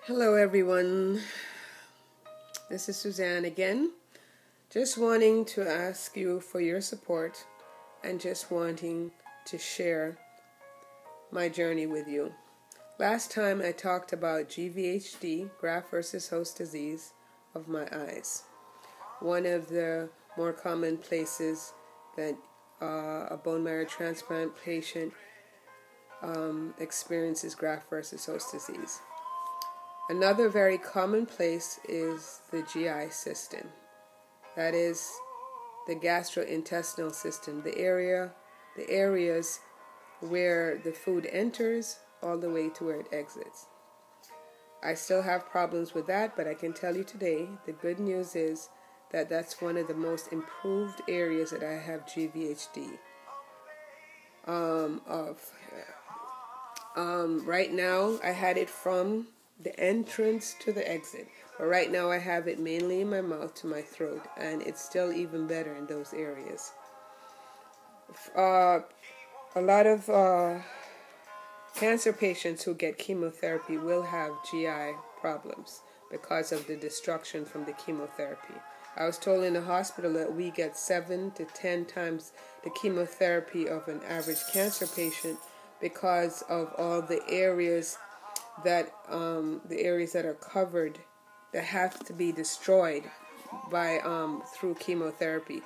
Hello everyone, this is Suzanne again. Just wanting to ask you for your support and just wanting to share my journey with you. Last time I talked about GvHD, graft versus host disease of my eyes. One of the more common places that a bone marrow transplant patient experiences graft versus host disease. Another very common place is the GI system. That is the gastrointestinal system, the areas where the food enters all the way to where it exits. I still have problems with that, but I can tell you today, the good news is that that's one of the most improved areas that I have GvHD of. Right now, I had it from the entrance to the exit, but right now I have it mainly in my mouth to my throat, and it's still even better in those areas. A lot of cancer patients who get chemotherapy will have GI problems because of the destruction from the chemotherapy. I was told in the hospital that we get 7 to 10 times the chemotherapy of an average cancer patient because of all the areas that are covered that have to be destroyed by through chemotherapy.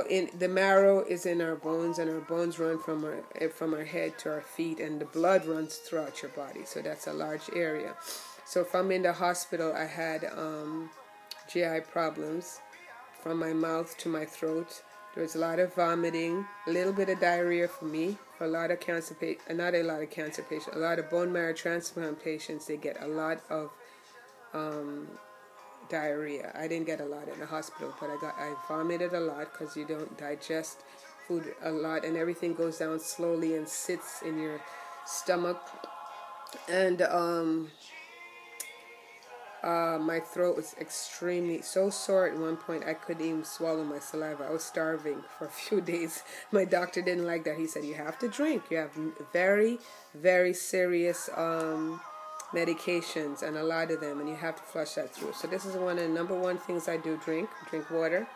In the marrow is in our bones, and our bones run from our head to our feet, and the blood runs throughout your body. So that's a large area. So from in the hospital, I had GI problems from my mouth to my throat. There was a lot of vomiting, a little bit of diarrhea for me. For a lot of cancer patients, not a lot of cancer patients, a lot of bone marrow transplant patients, they get a lot of diarrhea. I didn't get a lot in the hospital, but I vomited a lot because you don't digest food a lot, and everything goes down slowly and sits in your stomach. And my throat was extremely so sore at one point I couldn't even swallow my saliva. I was starving for a few days. My doctor didn't like that. He said, you have to drink. You have very, very serious medications, and a lot of them, and you have to flush that through. So this is one of the number one things I do: drink water.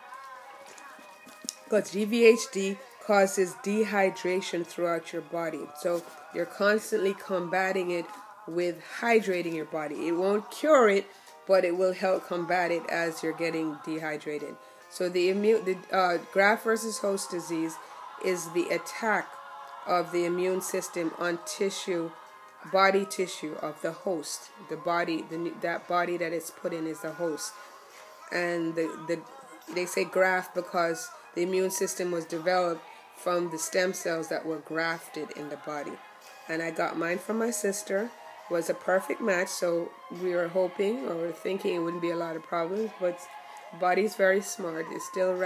Because GvHD causes dehydration throughout your body. So you're constantly combating it with hydrating your body. It won't cure it, but it will help combat it as you're getting dehydrated. So the graft versus host disease is the attack of the immune system on body tissue of the host. The body, that body that it's put in is the host. And they say graft because the immune system was developed from the stem cells that were grafted in the body. And I got mine from my sister. Was a perfect match, so we were hoping or thinking it wouldn't be a lot of problems, but the body's very smart. It still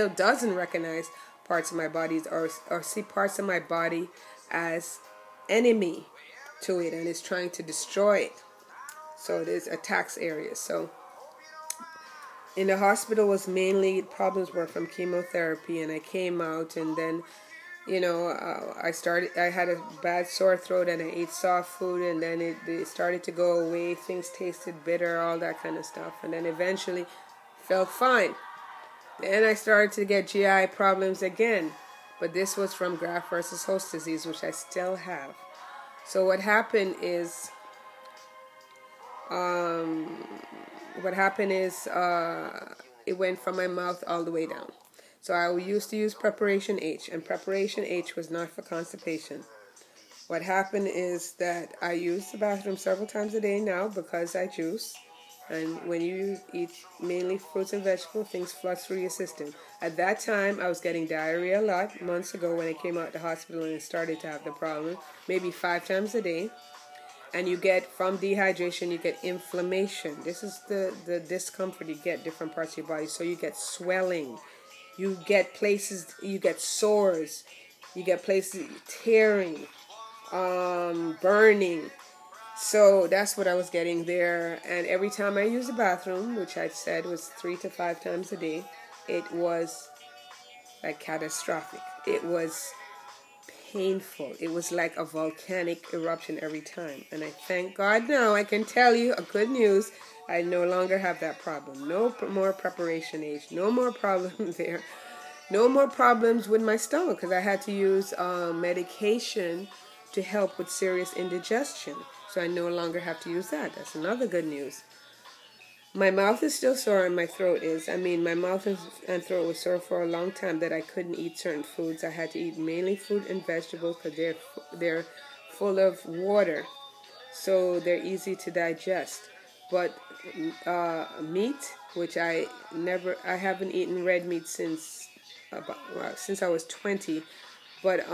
doesn't recognize parts of my body or see parts of my body as enemy to it, and it's trying to destroy it. So it attacks areas. So in the hospital was mainly problems were from chemotherapy, and I came out, and then I had a bad sore throat, and I ate soft food, and then it started to go away. Things tasted bitter, all that kind of stuff, and then eventually felt fine. Then I started to get GI problems again, but this was from graft versus host disease, which I still have. So what happened is it went from my mouth all the way down. So I used to use Preparation H, and Preparation H was not for constipation. What happened is that I use the bathroom several times a day now because I juice. And when you eat mainly fruits and vegetables, things flush through your system. At that time, I was getting diarrhea a lot, months ago when I came out of the hospital and started to have the problem, maybe 5 times a day. And you get, from dehydration, you get inflammation. This is the discomfort you get different parts of your body. So you get swelling. You get places, you get sores, you get places tearing, burning. So that's what I was getting there. And every time I used the bathroom, which I said was 3 to 5 times a day, it was like catastrophic. It was painful. It was like a volcanic eruption every time. And I thank God now I can tell you a good news. I no longer have that problem. No more preparation age. No more problems there. No more problems with my stomach because I had to use medication to help with serious indigestion. So I no longer have to use that. That's another good news. My mouth is still sore and my throat is. My mouth and throat was sore for a long time that I couldn't eat certain foods. I had to eat mainly fruit and vegetables because they're full of water. So they're easy to digest. But meat, which I haven't eaten red meat since I was 20. But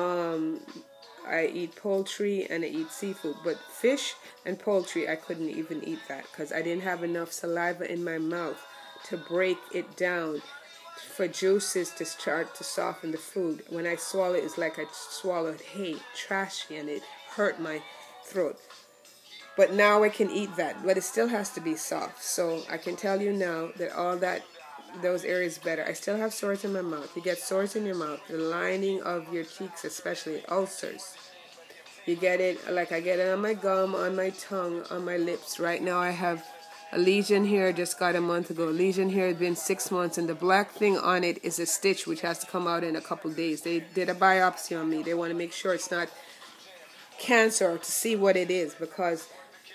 I eat poultry and I eat seafood, but fish and poultry I couldn't even eat that because I didn't have enough saliva in my mouth to break it down for juices to start to soften the food. When I swallow it's like I swallowed hay, trashy, and it hurt my throat. But now I can eat that, but it still has to be soft. So I can tell you now that those areas better. I still have sores in my mouth. You get sores in your mouth, the lining of your cheeks, especially ulcers. You get it, like I get it on my gum, on my tongue, on my lips. Right now I have a lesion here, just got a month ago. Lesion here has been 6 months, and the black thing on it is a stitch which has to come out in a couple days. They did a biopsy on me. They want to make sure it's not cancer, or to see what it is, because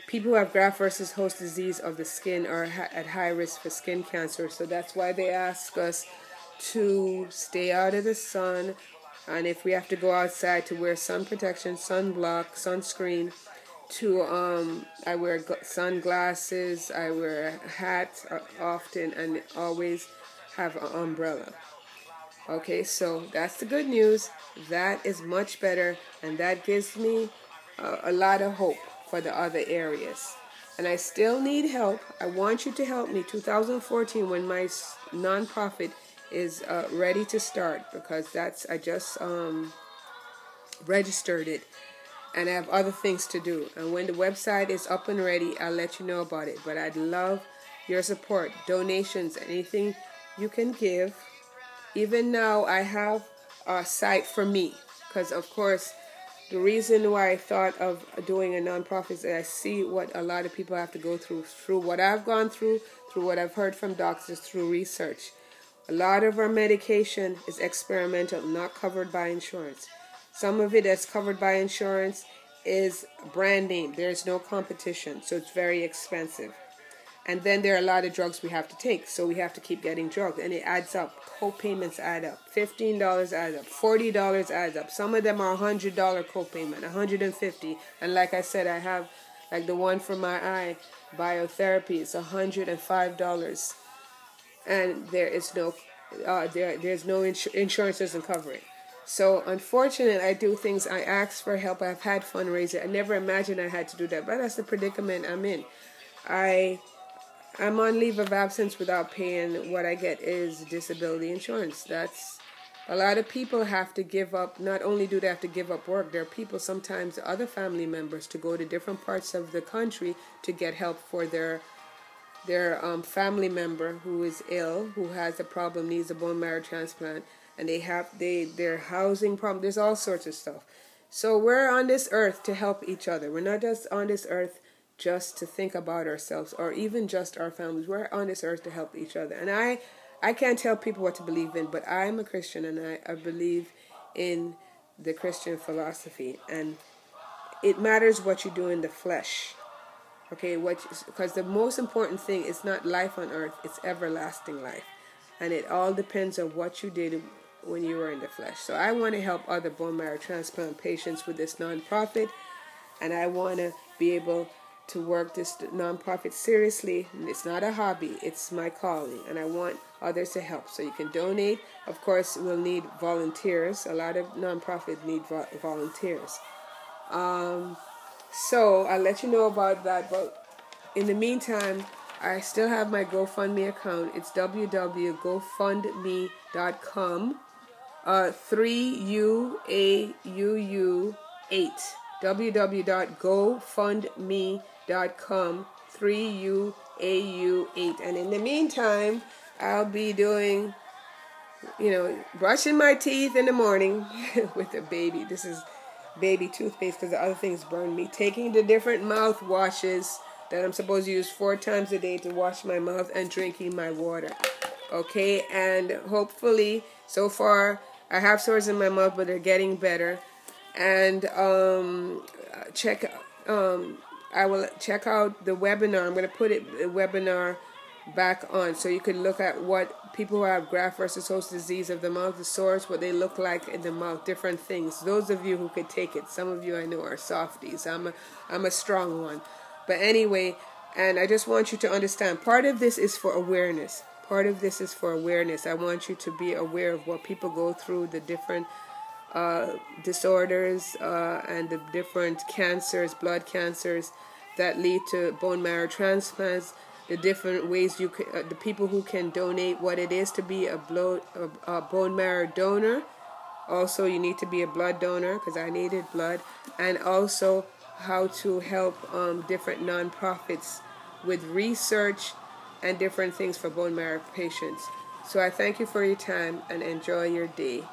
people who have graft versus host disease of the skin are at high risk for skin cancer. So that's why they ask us to stay out of the sun. And if we have to go outside, to wear sun protection, sunblock, sunscreen. I wear sunglasses. I wear a hat often, and always have an umbrella. Okay, so that's the good news. That is much better, and that gives me a lot of hope for the other areas. And I still need help. I want you to help me 2014 when my nonprofit is ready to start, because I just registered it and I have other things to do. And when the website is up and ready, I'll let you know about it. But I'd love your support, donations, anything you can give. Even now I have a site for me, because of course the reason why I thought of doing a nonprofit is that I see what a lot of people have to go through what I've gone through what I've heard from doctors, through research. A lot of our medication is experimental, not covered by insurance. Some of it that's covered by insurance is brand name. There's no competition, so it's very expensive. And then there are a lot of drugs we have to take, so we have to keep getting drugs, and it adds up. Co-payments add up. $15 adds up. $40 adds up. Some of them are $100 co-payment, $150. And like I said, I have, like the one for my eye, biotherapy, it's $105. And there is no, there's no insurance doesn't cover it. So unfortunately, I do things. I ask for help. I've had fundraising. I never imagined I had to do that, but that's the predicament I'm in. I'm on leave of absence without paying. What I get is disability insurance. That's a lot of people have to give up. Not only do they have to give up work, there are people, sometimes other family members, to go to different parts of the country to get help for their family member who is ill, who has a problem, needs a bone marrow transplant, and their housing problem. There's all sorts of stuff. So we're on this earth to help each other. We're not just on this earth just to think about ourselves or even just our families. We're on this earth to help each other. And I can't tell people what to believe in, but I'm a Christian, and I believe in the Christian philosophy. And it matters what you do in the flesh. Okay, because the most important thing is not life on earth, it's everlasting life. And it all depends on what you did when you were in the flesh. So I want to help other bone marrow transplant patients with this nonprofit, and I want to be able to work this nonprofit seriously. It's not a hobby, it's my calling, and I want others to help. So you can donate. Of course, we'll need volunteers. A lot of nonprofits need volunteers. So I'll let you know about that. But in the meantime, I still have my GoFundMe account. It's www.gofundme.com 3UAUU8 www.gofundme.com 3UAU8. And in the meantime, I'll be doing brushing my teeth in the morning with a baby. This is baby toothpaste because the other things burn me. Taking the different mouthwashes that I'm supposed to use 4 times a day to wash my mouth, and drinking my water. Okay, and hopefully, so far, I have sores in my mouth, but they're getting better. And I will check out the webinar. I'm going to put the webinar back on so you can look at what people who have graft versus host disease of the mouth, the sores, what they look like in the mouth, different things. Those of you who could take it, some of you I know are softies. I'm a strong one. But anyway, and I just want you to understand, part of this is for awareness. Part of this is for awareness. I want you to be aware of what people go through, the different disorders and the different cancers, blood cancers that lead to bone marrow transplants, the different ways you can, the people who can donate, what it is to be a bone marrow donor. Also, you need to be a blood donor because I needed blood, and also how to help different nonprofits with research and different things for bone marrow patients. So I thank you for your time and enjoy your day.